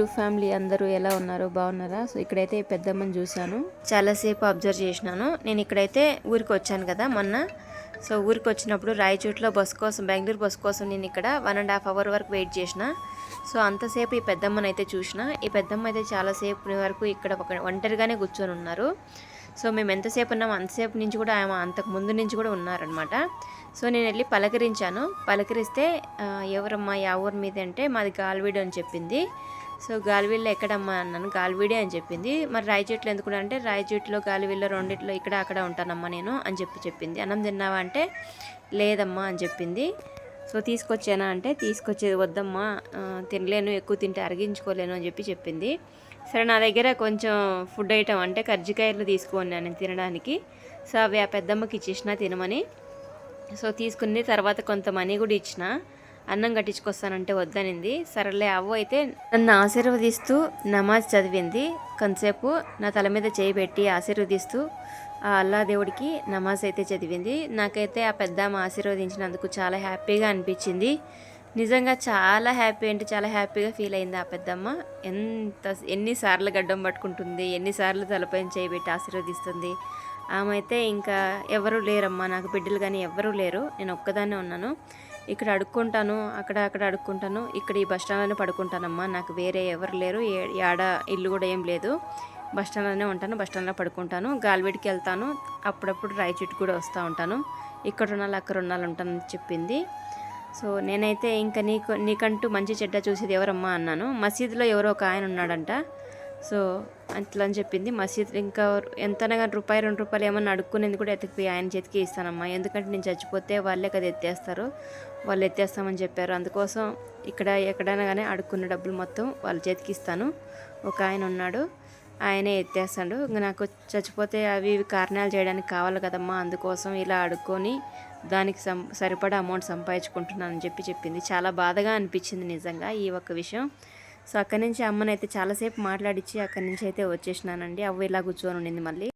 YouTube family అందరూ ఎలా ఉన్నారు, బాగున్నారా? సో ఇక్కడైతే పెద్దమ్మని చూశాను, చాలాసేపు అబ్జర్వ్ చేసినాను. నేను ఇక్కడైతే ఊరికి వచ్చాను కదా మొన్న. సో ఊరికి వచ్చినప్పుడు రాయచోట్లో బస్ కోసం, బెంగళూరు బస్ కోసం నేను ఇక్కడ 1.5 hour వరకు వెయిట్ చేసిన. సో అంతసేపు ఈ పెద్దమ్మని అయితే చూసిన. ఈ పెద్దమ్మ అయితే చాలాసేపు వరకు ఇక్కడ ఒంటరిగానే కూర్చొని ఉన్నారు. సో మేము ఎంతసేపు ఉన్నాము అంతసేపు నుంచి కూడా ఆమె అంతకు ముందు నుంచి కూడా ఉన్నారనమాట. సో నేను వెళ్ళి పలకరించాను. పలకరిస్తే ఎవరమ్మా యా ఊరు మీద అంటే మాది గాలివీడు అని చెప్పింది. సో గాలివీడులో ఎక్కడమ్మా అన్నాను. గాలివీడే అని చెప్పింది. మరి రాయచోట్లో ఎందుకు అంటే రాయచోట్లో గాలివీడులో రెండిట్లో ఇక్కడ అక్కడ ఉంటానమ్మా నేను అని చెప్పింది. అన్నం తిన్నావా అంటే లేదమ్మా అని చెప్పింది. సో తీసుకొచ్చానా అంటే తీసుకొచ్చేది వద్దమ్మా, తినలేను, ఎక్కువ తింటే అరిగించుకోలేను అని చెప్పింది. సరే నా దగ్గర కొంచెం ఫుడ్ ఐటమ్ అంటే కజ్జికాయలు తీసుకున్నాను నేను తినడానికి. సో అవి ఆ పెద్దమ్మకి ఇచ్చేసిన తినమని. సో తీసుకుని తర్వాత కొంత మనీ కూడా ఇచ్చిన. అన్నం కట్టించుకొస్తానంటే వద్దనింది. సరేలే అవ్వ అయితే నన్ను ఆశీర్వదిస్తూ నమాజ్ చదివింది. కొంతసేపు నా తల మీద చేయి పెట్టి ఆశీర్వదిస్తూ ఆ అల్లా దేవుడికి నమాజ్ అయితే చదివింది. నాకైతే ఆ పెద్దమ్మ ఆశీర్వదించినందుకు చాలా హ్యాపీగా అనిపించింది. నిజంగా చాలా హ్యాపీ అంటే చాలా హ్యాపీగా ఫీల్ అయింది ఆ పెద్దమ్మ. ఎన్నిసార్లు గడ్డం పట్టుకుంటుంది, ఎన్నిసార్లు తలపైన చేయబెట్టి ఆశీర్వదిస్తుంది. ఆమె అయితే ఇంకా ఎవరు లేరమ్మా, నాకు బిడ్డలు కానీ ఎవరూ లేరు, నేను ఒక్కదాన్నే ఉన్నాను. ఇక్కడ అడుక్కుంటాను, అక్కడ అడుక్కుంటాను, ఇక్కడ ఈ బస్ స్టాండ్లోనే పడుకుంటానమ్మా, నాకు వేరే ఎవరు లేరు, ఏడ ఇల్లు కూడా ఏం లేదు, బస్ స్టాండ్లోనే ఉంటాను, బస్ స్టాండ్లో పడుకుంటాను, గాలివీడికి వెళ్తాను, అప్పుడప్పుడు రాయచోటి కూడా వస్తూ ఉంటాను, ఇక్కడ ఉండాలి అక్కడ ఉండాలి ఉంటానని చెప్పింది. సో నేనైతే ఇంకా నీకంటూ మంచి చెడ్డ చూసేది ఎవరమ్మా అన్నాను. మసీదులో ఎవరో ఒక ఆయన ఉన్నాడంట. సో అట్లా అని చెప్పింది. మసీద్ ఇంకా ఎంతనగా రూపాయి 2 రూపాయలు ఏమన్నా అడుక్కునేది కూడా ఎత్తుకుపోయి ఆయన చేతికి ఇస్తానమ్మా, ఎందుకంటే నేను చచ్చిపోతే వాళ్ళే కదా ఎత్తేస్తారు, వాళ్ళు ఎత్తేస్తామని చెప్పారు. అందుకోసం ఇక్కడ ఎక్కడైనా కానీ అడుక్కున్న డబ్బులు మొత్తం వాళ్ళ చేతికి ఇస్తాను. ఒక ఆయన ఉన్నాడు, ఆయనే ఎత్తేస్తాడు. ఇంకా నాకు చచ్చిపోతే అవి ఇవి కారణాలు చేయడానికి కావాలి కదమ్మా, అందుకోసం ఇలా అడుక్కొని దానికి సరిపడా అమౌంట్ సంపాదించుకుంటున్నానని చెప్పింది. చాలా బాధగా అనిపించింది నిజంగా ఈ ఒక్క విషయం. సో అక్కడి నుంచి అమ్మనైతే చాలాసేపు మాట్లాడించి అక్కడి నుంచి అయితే వచ్చేసినానండి. అవ్వ ఇలా కూర్చొని ఉండింది మళ్ళీ.